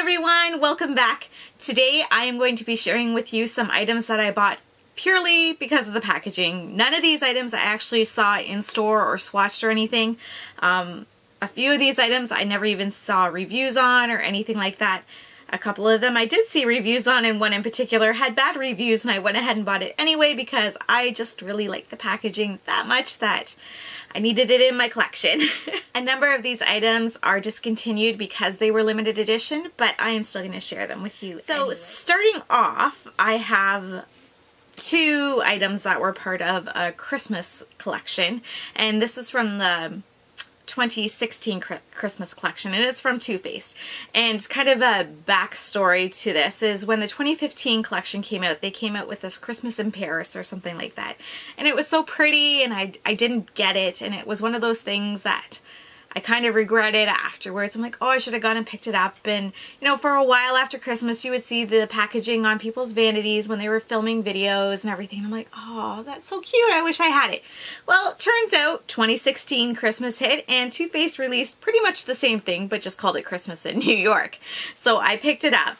everyone, welcome back. Today I am going to be sharing with you some items that I bought purely because of the packaging. None of these items I actually saw in store or swatched or anything. A few of these items I never even saw reviews on or anything like that. A couple of them I did see reviews on, and one in particular had bad reviews, and I went ahead and bought it anyway because I just really like the packaging that much that I needed it in my collection. A number of these items are discontinued because they were limited edition, but I am still going to share them with you. So anyway, starting off, I have two items that were part of a Christmas collection, and this is from the 2016 Christmas collection, and it's from Too Faced. And kind of a backstory to this is when the 2015 collection came out, they came out with this Christmas in Paris or something like that, and it was so pretty, and I didn't get it, and it was one of those things that I kind of regretted afterwards. I'm like, oh, I should have gone and picked it up. And you know, for a while after Christmas you would see the packaging on people's vanities when they were filming videos and everything. I'm like, oh, that's so cute, I wish I had it. Well, turns out 2016 Christmas hit and Too Faced released pretty much the same thing, but just called it Christmas in New York. So I picked it up,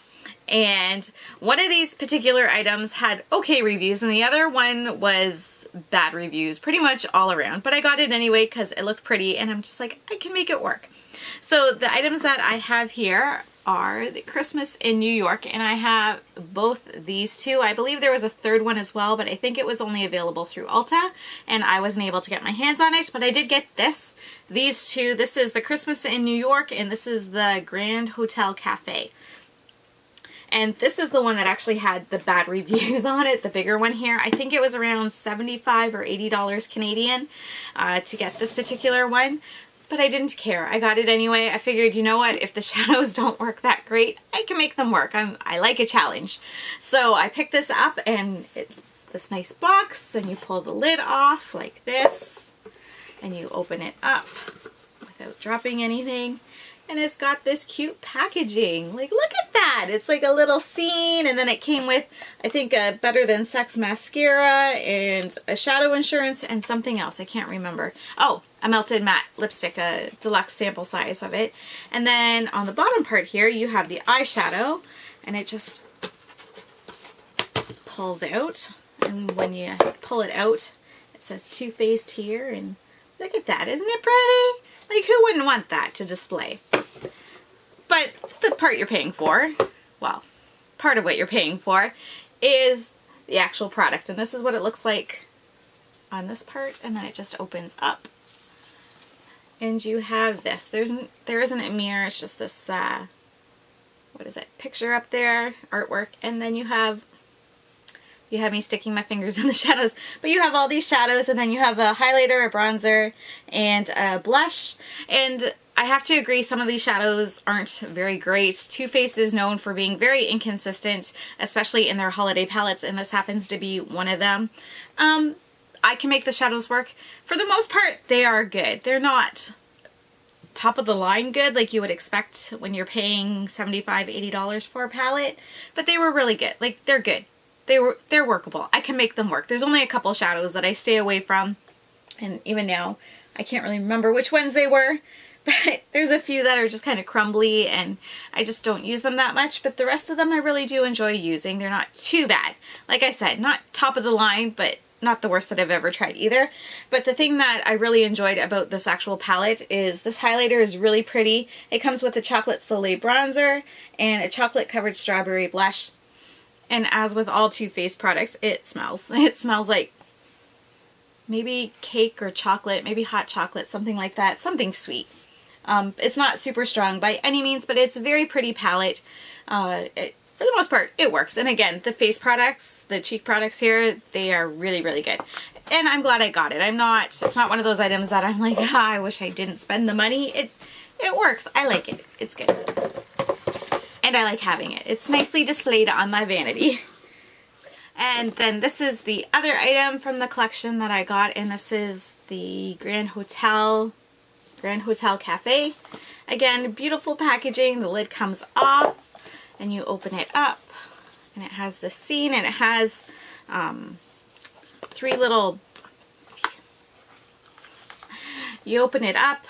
and one of these particular items had okay reviews and the other one was bad reviews pretty much all around, but I got it anyway because it looked pretty, and I'm just like, I can make it work. So the items that I have here are the Christmas in New York, and I have both these two. I believe there was a third one as well, but I think it was only available through Ulta and I wasn't able to get my hands on it, but I did get these two. This is the Christmas in New York, and this is the Grand Hotel Cafe. And this is the one that actually had the bad reviews on it, the bigger one here. I think it was around $75 or $80 Canadian to get this particular one, but I didn't care. I got it anyway. I figured, you know what, if the shadows don't work that great, I can make them work. I like a challenge. So I picked this up, and it's this nice box, and you pull the lid off like this, and you open it up without dropping anything. And it's got this cute packaging. Like, look at that. It's like a little scene, and then it came with, I think, a Better Than Sex mascara and a shadow insurance and something else. I can't remember. Oh, a melted matte lipstick, a deluxe sample size of it. And then on the bottom part here, you have the eyeshadow, and it just pulls out. And when you pull it out, it says Too Faced here, and look at that. Isn't it pretty? Like, who wouldn't want that to display? But the part you're paying for, well, part of what you're paying for is the actual product. And this is what it looks like on this part, and then it just opens up. And you have this. There isn't a mirror, it's just this, what is it, picture up there, artwork, and then you have me sticking my fingers in the shadows, but you have all these shadows, and then you have a highlighter, a bronzer, and a blush. And I have to agree, some of these shadows aren't very great. Too Faced is known for being very inconsistent, especially in their holiday palettes, and this happens to be one of them. I can make the shadows work. For the most part, they are good. They're not top of the line good like you would expect when you're paying $75, $80 for a palette, but they were really good. Like, they're good. They're workable. I can make them work. There's only a couple shadows that I stay away from, and even now I can't really remember which ones they were, but there's a few that are just kind of crumbly and I just don't use them that much, but the rest of them I really do enjoy using. They're not too bad. Like I said, not top of the line, but not the worst that I've ever tried either. But the thing that I really enjoyed about this actual palette is this highlighter is really pretty. It comes with a Chocolate Soleil bronzer and a chocolate covered strawberry blush. And as with all Too Faced products, it smells. It smells like maybe cake or chocolate, maybe hot chocolate, something like that, something sweet. It's not super strong by any means, but it's a very pretty palette. For the most part, it works. And again, the face products, the cheek products here, they are really, really good. And I'm glad I got it. It's not one of those items that I'm like, I wish I didn't spend the money. It works. I like it. It's good. And I like having it. It's nicely displayed on my vanity. And then this is the other item from the collection that I got, and this is the Grand Hotel Cafe. Again, beautiful packaging. The lid comes off and you open it up, and it has this scene, and it has three little, you open it up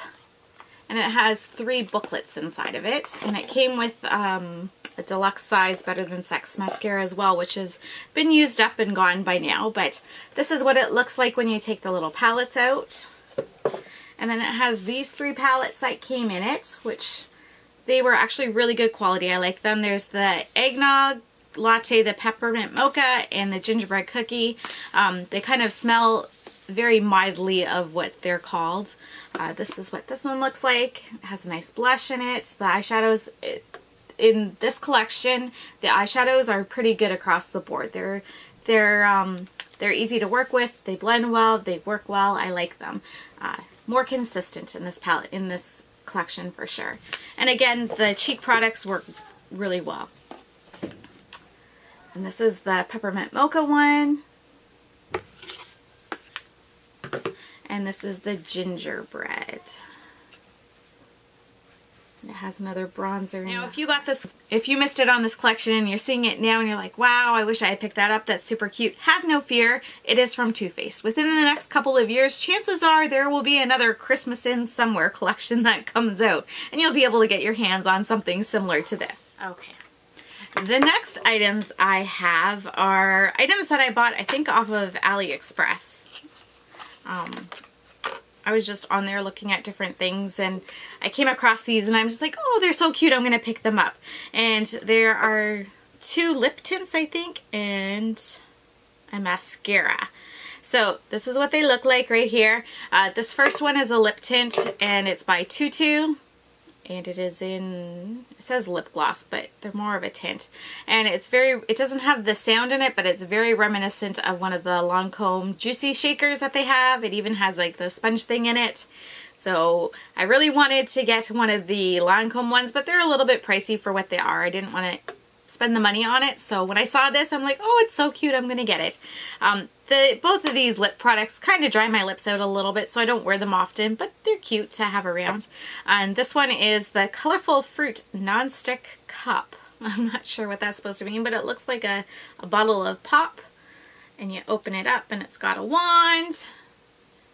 and it has 3 booklets inside of it, and it came with a deluxe size Better Than Sex mascara as well, which has been used up and gone by now, but this is what it looks like when you take the little palettes out. And then it has these 3 palettes that came in it, which they were actually really good quality. I like them. There's the eggnog latte, the peppermint mocha, and the gingerbread cookie. They kind of smell very mildly of what they're called. This is what this one looks like. It has a nice blush in it. The eyeshadows in this collection, the eyeshadows are pretty good across the board. They're easy to work with. They blend well. They work well. I like them. More consistent in this palette, in this collection for sure. And again, the cheek products work really well. And this is the peppermint mocha one. And this is the gingerbread. It has another bronzer. Now, if you missed it on this collection and you're seeing it now and you're like, wow, I wish I had picked that up, that's super cute, have no fear. It is from Too Faced. Within the next couple of years, chances are there will be another Christmas in Somewhere collection that comes out, and you'll be able to get your hands on something similar to this. Okay. The next items I have are items that I bought, I think, off of AliExpress. I was just on there looking at different things, and I came across these, and I'm just like, oh, they're so cute, I'm going to pick them up. And there are 2 lip tints, I think, and a mascara. So this is what they look like right here. This first one is a lip tint, and it's by Tutu. And it is in, it says lip gloss, but they're more of a tint. And it's very, it doesn't have the sound in it, but it's very reminiscent of one of the Lancome Juicy Shakers that they have. It even has like the sponge thing in it. So I really wanted to get one of the Lancome ones, but they're a little bit pricey for what they are. I didn't want to spend the money on it. So when I saw this, I'm like, oh, it's so cute, I'm going to get it. Both of these lip products kind of dry my lips out a little bit, so I don't wear them often, but they're cute to have around. And this one is the Colourful Fruit Non-Stick Cup. I'm not sure what that's supposed to mean, but it looks like a bottle of pop. And you open it up and it's got a wand.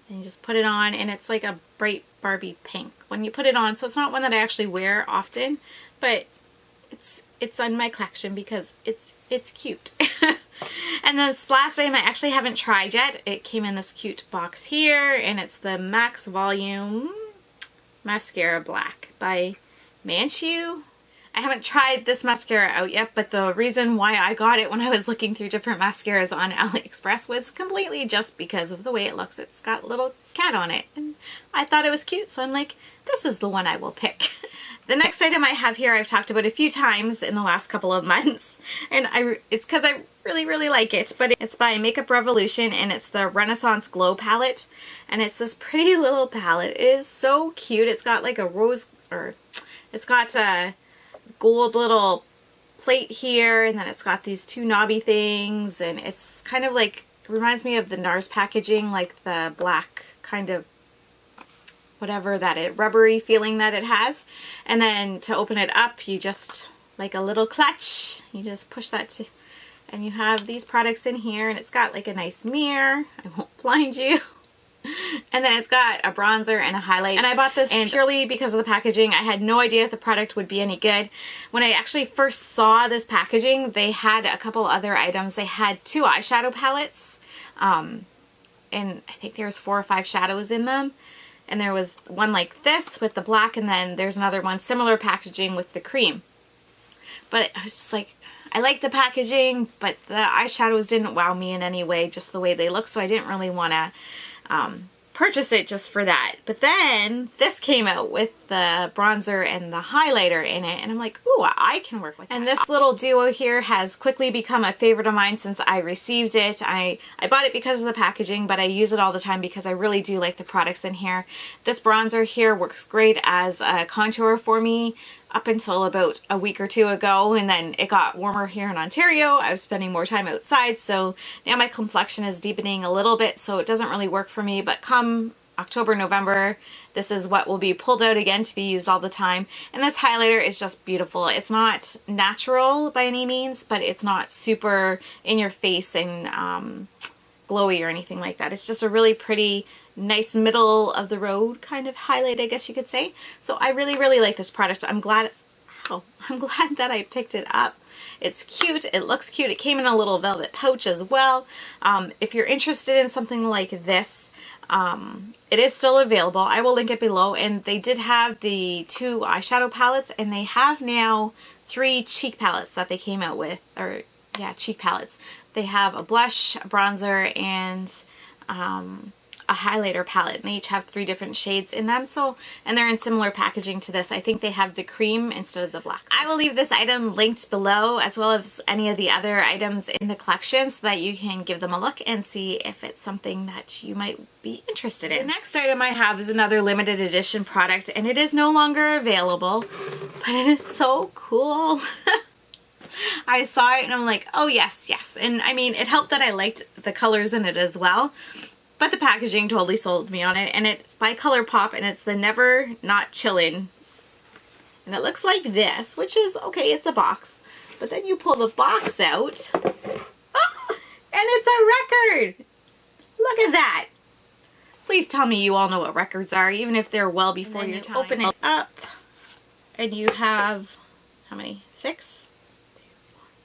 And you just put it on, and it's like a bright Barbie pink when you put it on. So it's not one that I actually wear often, but it's on my collection because it's cute. And this last item I actually haven't tried yet. It came in this cute box here, and it's the Max Volume Mascara Black by Manshiu. I haven't tried this mascara out yet, but the reason why I got it when I was looking through different mascaras on AliExpress was completely just because of the way it looks. It's got a little cat on it, and I thought it was cute, so I'm like, this is the one I will pick. The next item I have here I've talked about a few times in the last couple of months, and it's because I really like it, but it's by Makeup Revolution, and it's the Renaissance Glow palette, and it's this pretty little palette. It is so cute. It's got like a rose, or it's got a gold little plate here, and then it's got these 2 knobby things, and it's kind of like, it reminds me of the NARS packaging, like the black kind of whatever that rubbery feeling that it has. And then to open it up, you just, like a little clutch, you just push that to, and you have these products in here, and it's got like a nice mirror. I won't blind you. And then it's got a bronzer and a highlight. And I bought this purely because of the packaging. I had no idea if the product would be any good. When I actually first saw this packaging, they had a couple other items. They had 2 eyeshadow palettes, and I think there was 4 or 5 shadows in them. And there was one like this with the black, and then there's another one, similar packaging with the cream. But I was just like, I like the packaging, but the eyeshadows didn't wow me in any way, just the way they look, so I didn't really want to purchase it just for that. But then this came out with the bronzer and the highlighter in it, and I'm like, ooh, I can work with that. And this little duo here has quickly become a favorite of mine since I received it. I bought it because of the packaging, but I use it all the time because I really do like the products in here. This bronzer here works great as a contour for me up until about a week or 2 ago, and then it got warmer here in Ontario. I was spending more time outside, so now my complexion is deepening a little bit, so it doesn't really work for me. But come October, November, this is what will be pulled out again to be used all the time. And this highlighter is just beautiful. It's not natural by any means, but it's not super in your face and glowy or anything like that. It's just a really pretty, nice middle of the road kind of highlight, I guess you could say. So I really, really like this product. I'm glad that I picked it up. It's cute. It looks cute. It came in a little velvet pouch as well. If you're interested in something like this, it is still available. I will link it below. And they did have the 2 eyeshadow palettes, and they have now 3 cheek palettes that they came out with, or yeah, cheek palettes. They have a blush, a bronzer, and a highlighter palette, and they each have 3 different shades in them. So, and they're in similar packaging to this. I think they have the cream instead of the black. I will leave this item linked below, as well as any of the other items in the collection, so that you can give them a look and see if it's something that you might be interested in. The next item I have is another limited edition product, and it is no longer available, but it is so cool. I saw it and I'm like, oh yes, yes. And I mean, it helped that I liked the colors in it as well. But the packaging totally sold me on it, and it's by ColourPop, and it's the Never Not Chillin. And it looks like this, which is, okay, it's a box. But then you pull the box out, oh, and it's a record! Look at that! Please tell me you all know what records are, even if they're well before your time. Open it up, and you have, how many? 6?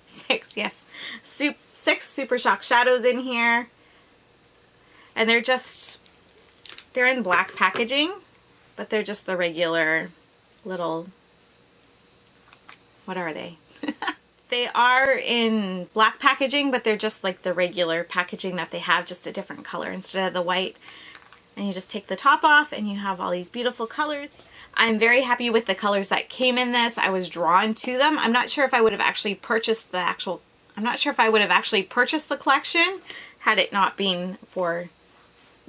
6, yes. 6 Super Shock Shadows in here. And they're in black packaging, but they're just the regular little, what are they? They are in black packaging, but they're just like the regular packaging that they have, just a different color instead of the white. And you just take the top off and you have all these beautiful colors. I'm very happy with the colors that came in this. I was drawn to them. I'm not sure if I would have actually purchased the collection had it not been for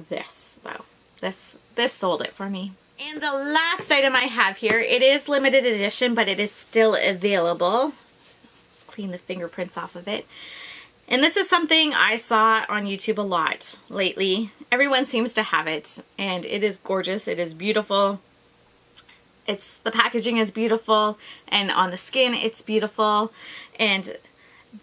this, though. This sold it for me. And the last item I have here, it is limited edition, but it is still available. Clean the fingerprints off of it. And this is something I saw on YouTube a lot lately. Everyone seems to have it, and it is gorgeous. It is beautiful. The packaging is beautiful, and on the skin it's beautiful, and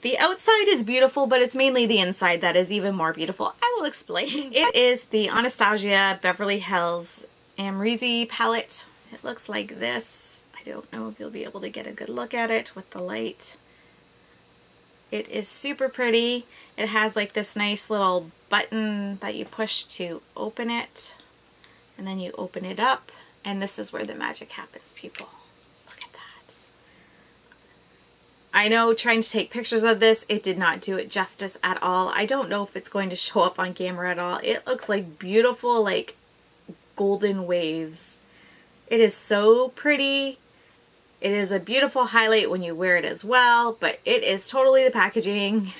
the outside is beautiful, but it's mainly the inside that is even more beautiful. I will explain. It is the Anastasia Beverly Hills Amrezy palette. It looks like this. I don't know if you'll be able to get a good look at it with the light. It is super pretty. It has like this nice little button that you push to open it, and then you open it up, and this is where the magic happens, people. I know trying to take pictures of this, it did not do it justice at all. I don't know if it's going to show up on camera at all. It looks like beautiful, like golden waves. It is so pretty. It is a beautiful highlight when you wear it as well, but it is totally the packaging.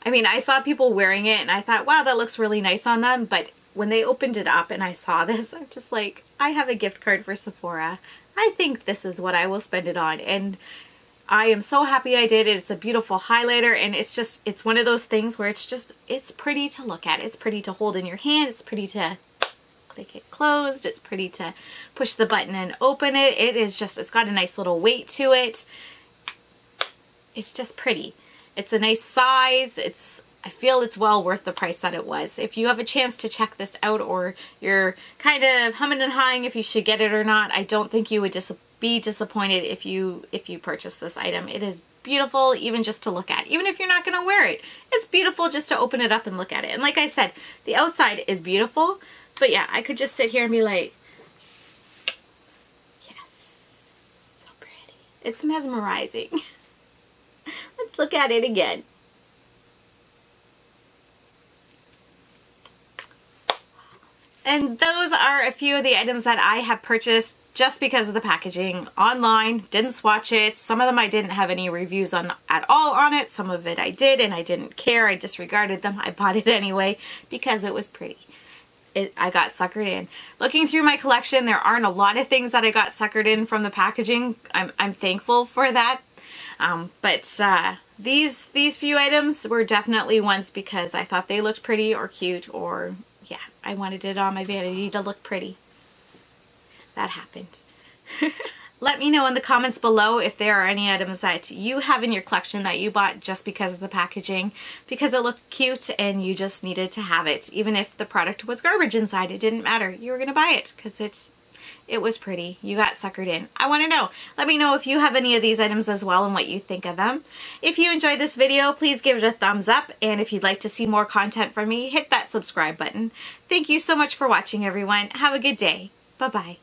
I mean, I saw people wearing it and I thought, wow, that looks really nice on them. But when they opened it up and I saw this, I'm just like, I have a gift card for Sephora. I think this is what I will spend it on. And I am so happy I did it. It's a beautiful highlighter, and it's one of those things where it's pretty to look at. It's pretty to hold in your hand. It's pretty to click it closed. It's pretty to push the button and open it. It's got a nice little weight to it. It's just pretty. It's a nice size. I feel it's well worth the price that it was. If you have a chance to check this out, or you're kind of humming and hawing if you should get it or not, I don't think you would be disappointed if you purchase this item. It is beautiful even just to look at. Even if you're not going to wear it, it's beautiful just to open it up and look at it. And like I said, the outside is beautiful, but yeah, I could just sit here and be like, yes, so pretty. It's mesmerizing. Let's look at it again. And those are a few of the items that I have purchased just because of the packaging online. Didn't swatch it. Some of them I didn't have any reviews on at all on it. Some of it I did, and I didn't care. I disregarded them. I bought it anyway because it was pretty. I got suckered in. Looking through my collection, there aren't a lot of things that I got suckered in from the packaging. I'm thankful for that. But these few items were definitely ones because I thought they looked pretty or cute, or yeah, I wanted it on my vanity to look pretty. That happened. Let me know in the comments below if there are any items that you have in your collection that you bought just because of the packaging, because it looked cute and you just needed to have it. Even if the product was garbage inside, it didn't matter. You were going to buy it because it was pretty. You got suckered in. I want to know. Let me know if you have any of these items as well and what you think of them. If you enjoyed this video, please give it a thumbs up. And if you'd like to see more content from me, hit that subscribe button. Thank you so much for watching, everyone. Have a good day. Bye-bye.